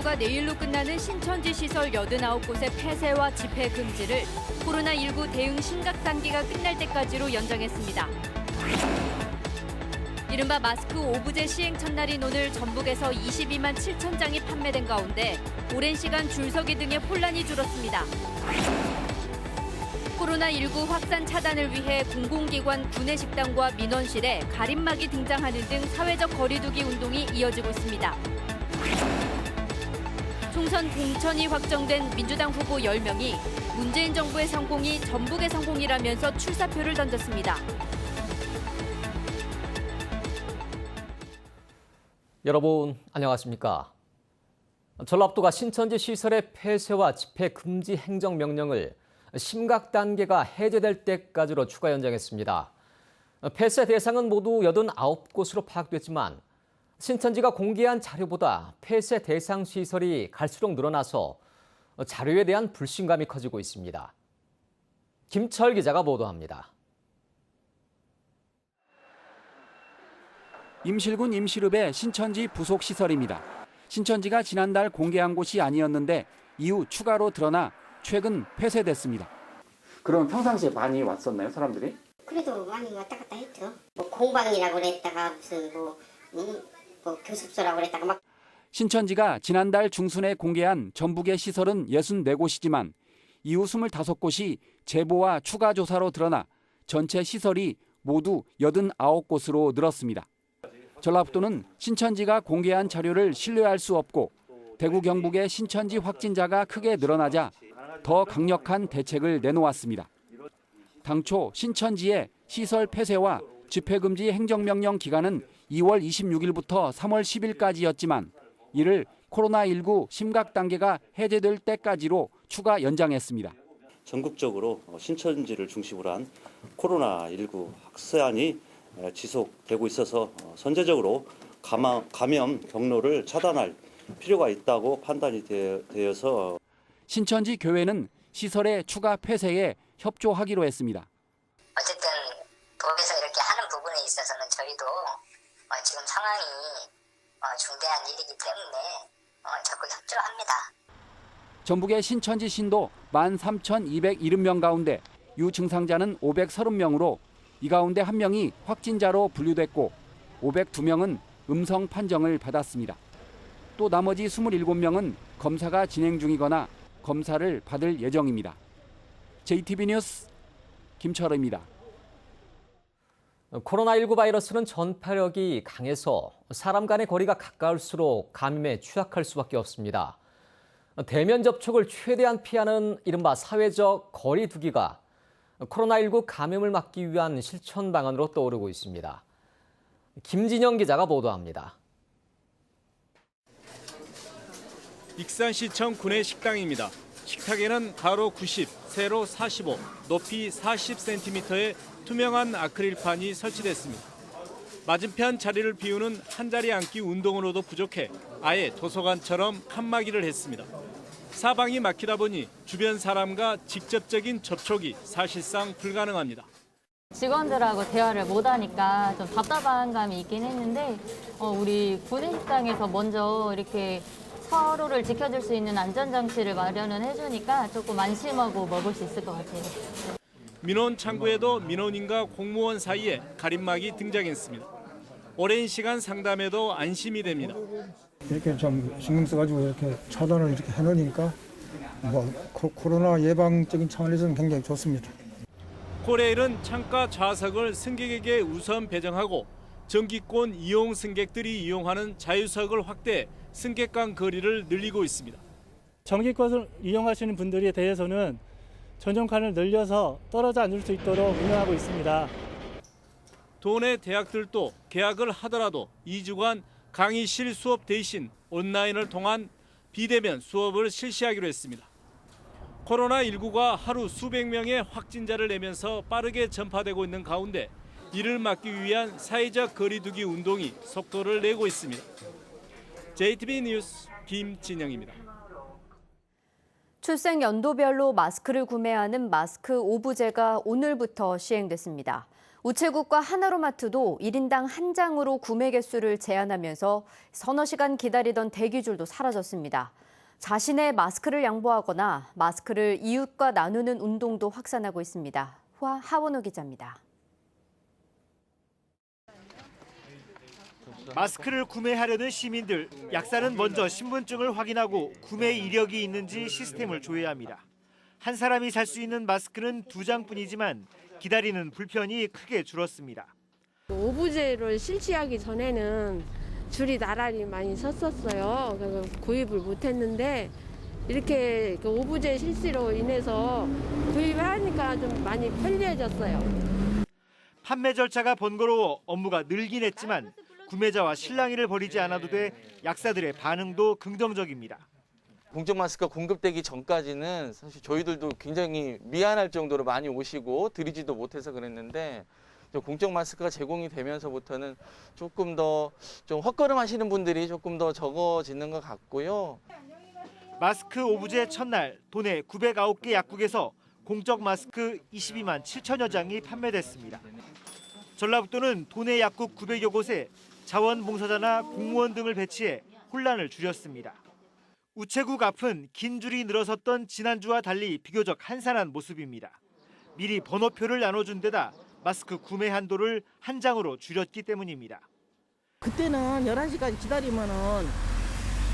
오늘과 내일로 끝나는 신천지 시설 89곳의 폐쇄와 집회 금지를 코로나19 대응 심각 단계가 끝날 때까지로 연장했습니다. 이른바 마스크 오부제 시행 첫날인 오늘 전북에서 22만 7천 장이 판매된 가운데 오랜 시간 줄서기 등의 혼란이 줄었습니다. 코로나19 확산 차단을 위해 공공기관 구내식당과 민원실에 가림막이 등장하는 등 사회적 거리두기 운동이 이어지고 있습니다. 총선 공천이 확정된 민주당 후보 10명이 문재인 정부의 성공이 전북의 성공이라면서 출사표를 던졌습니다. 여러분 안녕하십니까? 전라북도가 신천지 시설의 폐쇄와 집회 금지 행정명령을 심각 단계가 해제될 때까지로 추가 연장했습니다. 폐쇄 대상은 모두 89곳으로 파악됐지만 신천지가 공개한 자료보다 폐쇄 대상 시설이 갈수록 늘어나서 자료에 대한 불신감이 커지고 있습니다. 김철 기자가 보도합니다. 임실군 임실읍의 신천지 부속 시설입니다. 신천지가 지난달 공개한 곳이 아니었는데 이후 추가로 드러나 최근 폐쇄됐습니다. 그럼 평상시에 많이 왔었나요, 사람들이? 그래도 많이 왔다 갔다 했죠. 뭐 공방이라고 그랬다가 무슨 뭐 교습소라고 그랬다가 막. 신천지가 지난달 중순에 공개한 전북의 시설은 64곳이지만 이후 25곳이 제보와 추가 조사로 드러나 전체 시설이 모두 89곳으로 늘었습니다. 전라북도는 신천지가 공개한 자료를 신뢰할 수 없고 대구 경북의 신천지 확진자가 크게 늘어나자 더 강력한 대책을 내놓았습니다. 당초 신천지의 시설 폐쇄와 집회금지 행정명령 기간은 2월 26일부터 3월 10일까지였지만 이를 코로나19 심각 단계가 해제될 때까지로 추가 연장했습니다. 전국적으로 신천지를 중심으로 한 코로나19 확산이 지속되고 있어서 선제적으로 감염 경로를 차단할 필요가 있다고 판단이 되어서 신천지 교회는 시설의 추가 폐쇄에 협조하기로 했습니다. 어쨌든 법에서 이렇게 하는 부분에 있어서는 저희도 지금 상황이 중대한 일이기 때문에 적극 협조합니다. 전북의 신천지 신도 13,270명 가운데 유증상자는 530명으로 이 가운데 1명이 확진자로 분류됐고 502명은 음성 판정을 받았습니다. 또 나머지 27명은 검사가 진행 중이거나 검사를 받을 예정입니다. JTB 뉴스 김철우입니다. 코로나19 바이러스는 전파력이 강해서 사람 간의 거리가 가까울수록 감염에 취약할 수밖에 없습니다. 대면 접촉을 최대한 피하는 이른바 사회적 거리 두기가 코로나19 감염을 막기 위한 실천 방안으로 떠오르고 있습니다. 김진영 기자가 보도합니다. 익산시청 구내식당입니다. 식탁에는 가로 90, 세로 45, 높이 40cm의 투명한 아크릴판이 설치됐습니다. 맞은편 자리를 비우는 한자리 앉기 운동으로도 부족해 아예 도서관처럼 칸막이를 했습니다. 사방이 막히다 보니 주변 사람과 직접적인 접촉이 사실상 불가능합니다. 직원들하고 대화를 못하니까 좀 답답한 감이 있긴 했는데 우리 구내식당에서 먼저 이렇게 서로를 지켜줄 수 있는 안전장치를 마련을 해주니까 조금 안심하고 먹을 수 있을 것 같아요. 민원 창구에도 민원인과 공무원 사이에 가림막이 등장했습니다. 오랜 시간 상담에도 안심이 됩니다. 이렇게 좀 신경 써가지고 이렇게 차단을 이렇게 해놓으니까 코로나 예방적인 차원에서는 굉장히 좋습니다. 코레일은 창가 좌석을 승객에게 우선 배정하고 정기권 이용 승객들이 이용하는 자유석을 확대해 승객 간 거리를 늘리고 있습니다. 정기권을 이용하시는 분들에 대해서는 전용 칸을 늘려서 떨어져 앉을 수 있도록 운영하고 있습니다. 도내 대학들도 개학을 하더라도 2주간 강의실 수업 대신 온라인을 통한 비대면 수업을 실시하기로 했습니다. 코로나19가 하루 수백 명의 확진자를 내면서 빠르게 전파되고 있는 가운데 이를 막기 위한 사회적 거리두기 운동이 속도를 내고 있습니다. JTB 뉴스 김진영입니다. 출생 연도별로 마스크를 구매하는 마스크 오부제가 오늘부터 시행됐습니다. 우체국과 하나로마트도 1인당 한 장으로 구매 개수를 제한하면서 서너 시간 기다리던 대기줄도 사라졌습니다. 자신의 마스크를 양보하거나 마스크를 이웃과 나누는 운동도 확산하고 있습니다. 하원호 기자입니다. 마스크를 구매하려는 시민들, 약사는 먼저 신분증을 확인하고 구매 이력이 있는지 시스템을 조회합니다. 한 사람이 살 수 있는 마스크는 2장뿐이지만 기다리는 불편이 크게 줄었습니다. 오브제를 실시하기 전에는 줄이 나란히 많이 섰었어요. 그래서 구입을 못했는데 이렇게 오브제 실시로 인해서 구입을 하니까 좀 많이 편리해졌어요. 판매 절차가 번거로워 업무가 늘긴 했지만 구매자와 실랑이를 벌이지 않아도 돼 약사들의 반응도 긍정적입니다. 공적 마스크가 공급되기 전까지는 사실 저희들도 굉장히 미안할 정도로 많이 오시고 드리지도 못해서 그랬는데 공적 마스크가 제공이 되면서부터는 조금 더 좀 헛걸음하시는 분들이 조금 더 적어지는 것 같고요. 마스크 오브제 첫날 도내 909개 약국에서 공적 마스크 22만 7천여 장이 판매됐습니다. 전라북도는 도내 약국 900여 곳에 자원봉사자나 공무원 등을 배치해 혼란을 줄였습니다. 우체국 앞은 긴 줄이 늘어섰던 지난주와 달리 비교적 한산한 모습입니다. 미리 번호표를 나눠준 데다 마스크 구매 한도를 한 장으로 줄였기 때문입니다. 그때는 11시까지 기다리면은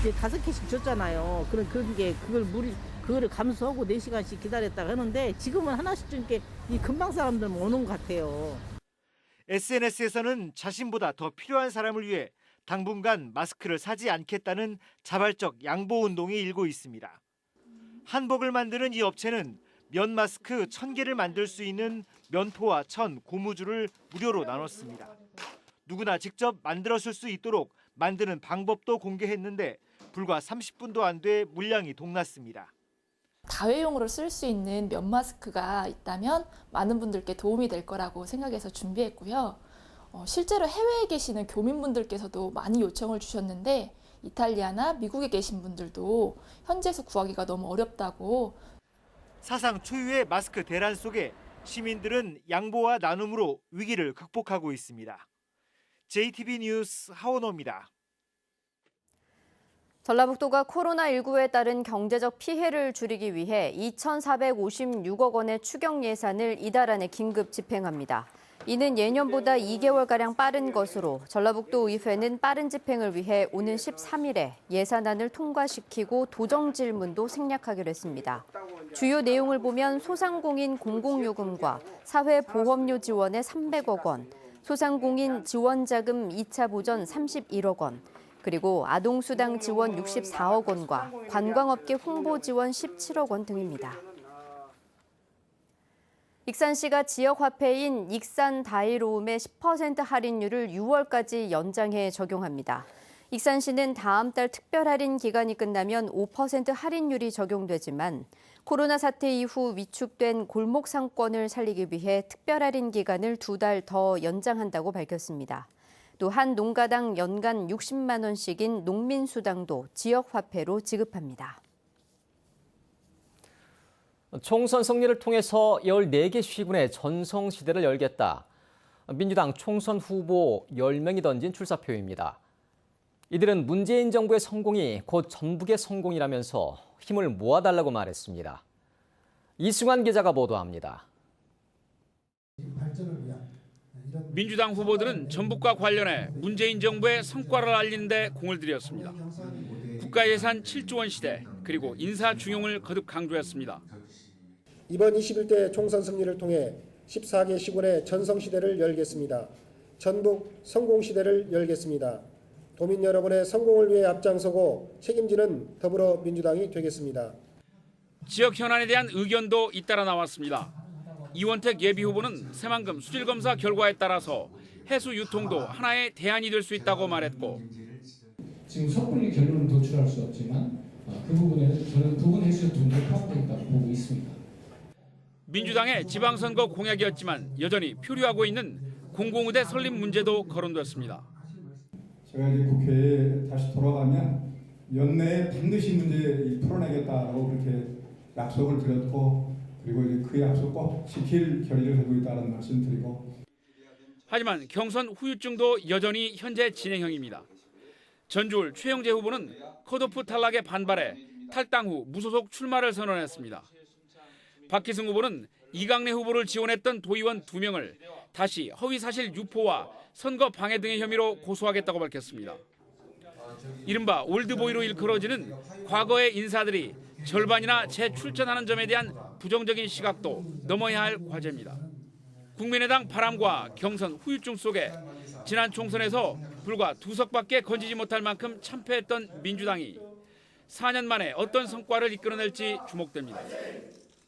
이제 5개씩 줬잖아요. 그거를 감수하고 4시간씩 기다렸다가 하는데 지금은 하나씩 주니까 이 금방 사람들은 오는 것 같아요. SNS에서는 자신보다 더 필요한 사람을 위해 당분간 마스크를 사지 않겠다는 자발적 양보 운동이 일고 있습니다. 한복을 만드는 이 업체는 면 마스크 1000개를 만들 수 있는 면포와 천, 고무줄을 무료로 나눴습니다. 누구나 직접 만들어 쓸 수 있도록 만드는 방법도 공개했는데 불과 30분도 안 돼 물량이 동났습니다. 다회용으로 쓸 수 있는 면 마스크가 있다면 많은 분들께 도움이 될 거라고 생각해서 준비했고요. 실제로 해외에 계시는 교민분들께서도 많이 요청을 주셨는데 이탈리아나 미국에 계신 분들도 현지에서 구하기가 너무 어렵다고. 사상 초유의 마스크 대란 속에 시민들은 양보와 나눔으로 위기를 극복하고 있습니다. JTB 뉴스 하원호입니다. 전라북도가 코로나19에 따른 경제적 피해를 줄이기 위해 2,456억 원의 추경 예산을 이달 안에 긴급 집행합니다. 이는 예년보다 2개월가량 빠른 것으로 전라북도 의회는 빠른 집행을 위해 오는 13일에 예산안을 통과시키고 도정 질문도 생략하기로 했습니다. 주요 내용을 보면 소상공인 공공요금과 사회보험료 지원에 300억 원, 소상공인 지원자금 2차 보전 31억 원, 그리고 아동수당 지원 64억 원과 관광업계 홍보 지원 17억 원 등입니다. 익산시가 지역화폐인 익산다이로움의 10% 할인율을 6월까지 연장해 적용합니다. 익산시는 다음 달 특별할인 기간이 끝나면 5% 할인율이 적용되지만 코로나 사태 이후 위축된 골목 상권을 살리기 위해 특별할인 기간을 2달 더 연장한다고 밝혔습니다. 또 한 농가당 연간 60만 원씩인 농민수당도 지역화폐로 지급합니다. 총선 승리를 통해서 14개 시군의 전성시대를 열겠다. 민주당 총선 후보 10명이 던진 출사표입니다. 이들은 문재인 정부의 성공이 곧 전북의 성공이라면서 힘을 모아달라고 말했습니다. 이승환 기자가 보도합니다. 민주당 후보들은 전북과 관련해 문재인 정부의 성과를 알리는 데 공을 들였습니다. 국가 예산 7조 원 시대 그리고 인사 중용을 거듭 강조했습니다. 이번 21대 총선 승리를 통해 14개 시군의 전성시대를 열겠습니다. 전북 성공시대를 열겠습니다. 도민 여러분의 성공을 위해 앞장서고 책임지는 더불어민주당이 되겠습니다. 지역 현안에 대한 의견도 잇따라 나왔습니다. 이원택 예비후보는 새만금 수질검사 결과에 따라서 해수 유통도 하나의 대안이 될 수 있다고 말했고 지금 섣불리 결론을 도출할 수 없지만 그 부분에 저는 부분 해수 유통도 포함되어 있다고 보고 있습니다. 민주당의 지방선거 공약이었지만 여전히 표류하고 있는 공공의대 설립 문제도 거론됐습니다. 제가 이제 국회에 다시 돌아가면 연내에 반드시 문제 풀어내겠다라고 그렇게 약속을 드렸고 그리고 이제 그 약속 꼭 지킬 결의를 하고 있다는 말씀드리고 하지만 경선 후유증도 여전히 현재 진행형입니다. 전주울 최영재 후보는 컷오프 탈락에 반발해 탈당 후 무소속 출마를 선언했습니다. 박희승 후보는 이강래 후보를 지원했던 도의원 2명을 다시 허위사실 유포와 선거 방해 등의 혐의로 고소하겠다고 밝혔습니다. 이른바 올드보이로 일컬어지는 과거의 인사들이 절반이나 재출전하는 점에 대한 부정적인 시각도 넘어야 할 과제입니다. 국민의당 바람과 경선 후유증 속에 지난 총선에서 불과 2석밖에 건지지 못할 만큼 참패했던 민주당이 4년 만에 어떤 성과를 이끌어낼지 주목됩니다.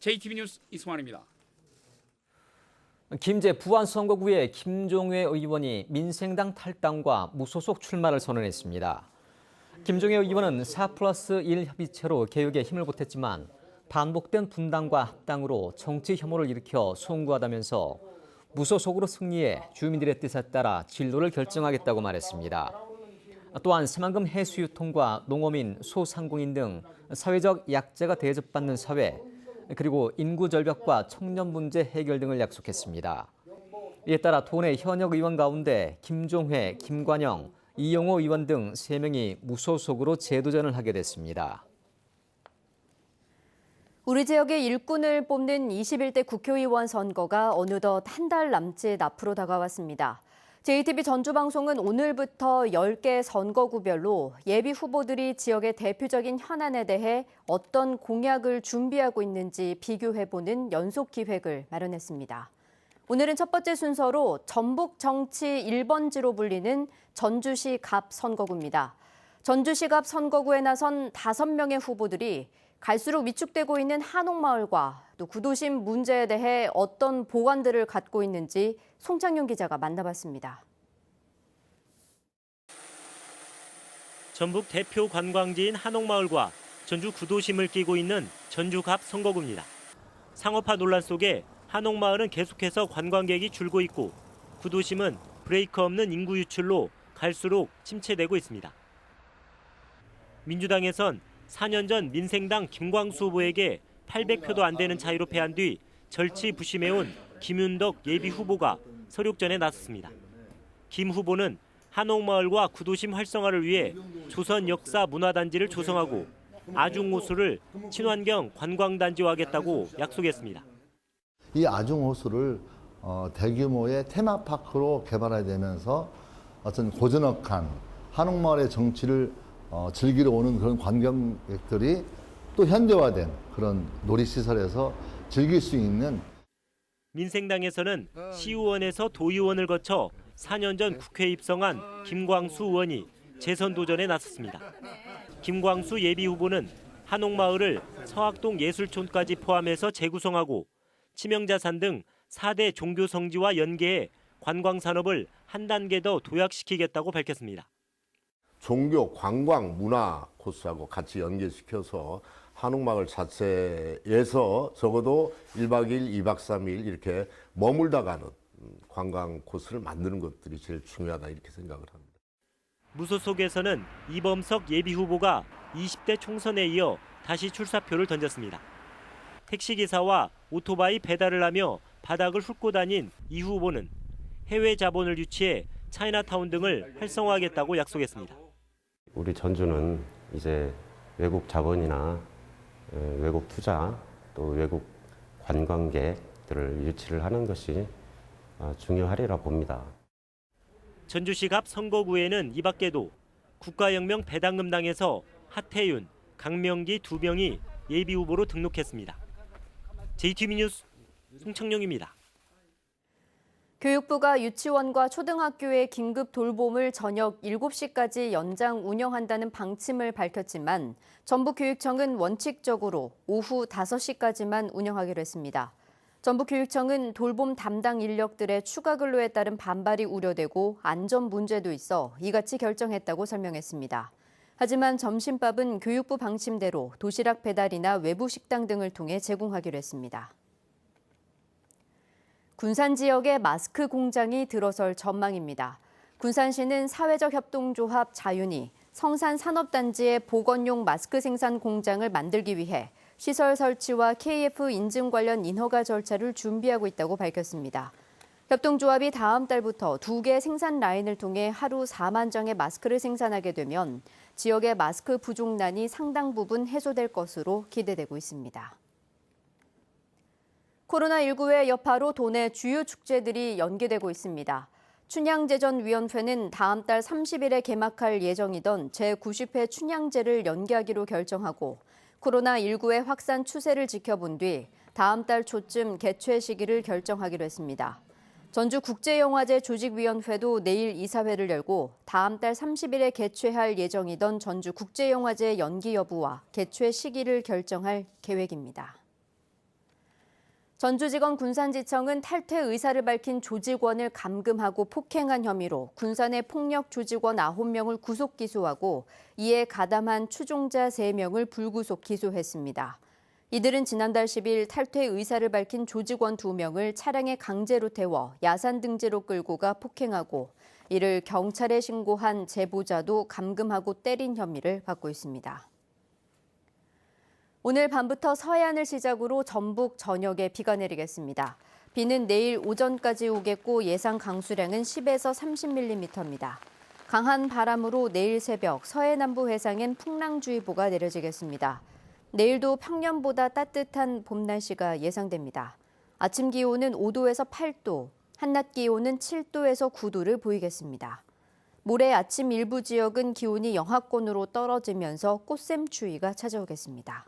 JTB 뉴스 이승환입니다. 김제 부안선거구의 김종회 의원이 민생당 탈당과 무소속 출마를 선언했습니다. 김종회 의원은 4+1 협의체로 개혁에 힘을 보탰지만 반복된 분당과 합당으로 정치 혐오를 일으켜 송구하다면서 무소속으로 승리해 주민들의 뜻에 따라 진로를 결정하겠다고 말했습니다. 또한 새만금 해수 유통과 농어민, 소상공인 등 사회적 약자가 대접받는 사회, 그리고 인구 절벽과 청년 문제 해결 등을 약속했습니다. 이에 따라 도내 현역 의원 가운데 김종회, 김관영, 이영호 의원 등 3명이 무소속으로 재도전을 하게 됐습니다. 우리 지역의 일꾼을 뽑는 21대 국회의원 선거가 어느덧 한 달 남짓 앞으로 다가왔습니다. JTB 전주방송은 오늘부터 10개 선거구별로 예비 후보들이 지역의 대표적인 현안에 대해 어떤 공약을 준비하고 있는지 비교해보는 연속 기획을 마련했습니다. 오늘은 첫 번째 순서로 전북 정치 1번지로 불리는 전주시 갑 선거구입니다. 전주시 갑 선거구에 나선 5명의 후보들이 갈수록 위축되고 있는 한옥마을과 또 구도심 문제에 대해 어떤 보관들을 갖고 있는지 송창용 기자가 만나봤습니다. 전북 대표 관광지인 한옥마을과 전주 구도심을 끼고 있는 전주 갑 선거구입니다. 상업화 논란 속에 한옥마을은 계속해서 관광객이 줄고 있고 구도심은 브레이크 없는 인구 유출로 갈수록 침체되고 있습니다. 민주당에선 4년 전 민생당 김광수 후보에게 800표도 안 되는 차이로 패한 뒤 절치부심해온 김윤덕 예비 후보가 서륙전에 나섰습니다. 김 후보는 한옥마을과 구도심 활성화를 위해 조선 역사 문화단지를 조성하고 아중호수를 친환경 관광단지화하겠다고 약속했습니다. 이 아중호수를 대규모의 테마파크로 개발해야 되면서 어떤 고즈넉한 한옥마을의 정치를 즐기러 오는 그런 관광객들이 또 현대화된 그런 놀이시설에서 즐길 수 있는. 민생당에서는 시의원에서 도의원을 거쳐 4년 전 국회에 입성한 김광수 의원이 재선 도전에 나섰습니다. 김광수 예비 후보는 한옥마을을 서학동 예술촌까지 포함해서 재구성하고 치명자산 등 4대 종교 성지와 연계해 관광산업을 한 단계 더 도약시키겠다고 밝혔습니다. 종교, 관광, 문화 코스하고 같이 연계시켜서 한옥마을 자체에서 적어도 1박 2일, 2박 3일 이렇게 머물다 가는 관광 코스를 만드는 것들이 제일 중요하다 이렇게 생각을 합니다. 무소속에서는 이범석 예비 후보가 20대 총선에 이어 다시 출사표를 던졌습니다. 택시기사와 오토바이 배달을 하며 바닥을 훑고 다닌 이 후보는 해외 자본을 유치해 차이나타운 등을 활성화하겠다고 약속했습니다. 우리 전주는 이제 외국 자본이나 외국 투자 또 외국 관광객들을 유치를 하는 것이 중요하리라 봅니다. 전주시 갑 선거구에는 이 밖에도 국가혁명 배당금당에서 하태윤, 강명기 2명이 예비 후보로 등록했습니다. JTB 뉴스 송창용입니다. 교육부가 유치원과 초등학교의 긴급 돌봄을 저녁 7시까지 연장 운영한다는 방침을 밝혔지만 전북교육청은 원칙적으로 오후 5시까지만 운영하기로 했습니다. 전북교육청은 돌봄 담당 인력들의 추가 근로에 따른 반발이 우려되고 안전 문제도 있어 이같이 결정했다고 설명했습니다. 하지만 점심밥은 교육부 방침대로 도시락 배달이나 외부 식당 등을 통해 제공하기로 했습니다. 군산 지역에 마스크 공장이 들어설 전망입니다. 군산시는 사회적 협동조합 자윤이 성산 산업단지에 보건용 마스크 생산 공장을 만들기 위해 시설 설치와 KF 인증 관련 인허가 절차를 준비하고 있다고 밝혔습니다. 협동조합이 다음 달부터 2개 생산 라인을 통해 하루 4만 장의 마스크를 생산하게 되면 지역의 마스크 부족난이 상당 부분 해소될 것으로 기대되고 있습니다. 코로나19의 여파로 도내 주요 축제들이 연기되고 있습니다. 춘향제전위원회는 다음 달 30일에 개막할 예정이던 제90회 춘향제를 연기하기로 결정하고 코로나19의 확산 추세를 지켜본 뒤 다음 달 초쯤 개최 시기를 결정하기로 했습니다. 전주국제영화제 조직위원회도 내일 이사회를 열고 다음 달 30일에 개최할 예정이던 전주국제영화제 연기 여부와 개최 시기를 결정할 계획입니다. 전주지검 군산지청은 탈퇴 의사를 밝힌 조직원을 감금하고 폭행한 혐의로 군산의 폭력 조직원 9명을 구속 기소하고 이에 가담한 추종자 3명을 불구속 기소했습니다. 이들은 지난달 10일 탈퇴 의사를 밝힌 조직원 2명을 차량에 강제로 태워 야산 등지로 끌고 가 폭행하고 이를 경찰에 신고한 제보자도 감금하고 때린 혐의를 받고 있습니다. 오늘 밤부터 서해안을 시작으로 전북 전역에 비가 내리겠습니다. 비는 내일 오전까지 오겠고 예상 강수량은 10에서 30mm입니다. 강한 바람으로 내일 새벽 서해 남부 해상엔 풍랑주의보가 내려지겠습니다. 내일도 평년보다 따뜻한 봄 날씨가 예상됩니다. 아침 기온은 5도에서 8도, 한낮 기온은 7도에서 9도를 보이겠습니다. 모레 아침 일부 지역은 기온이 영하권으로 떨어지면서 꽃샘추위가 찾아오겠습니다.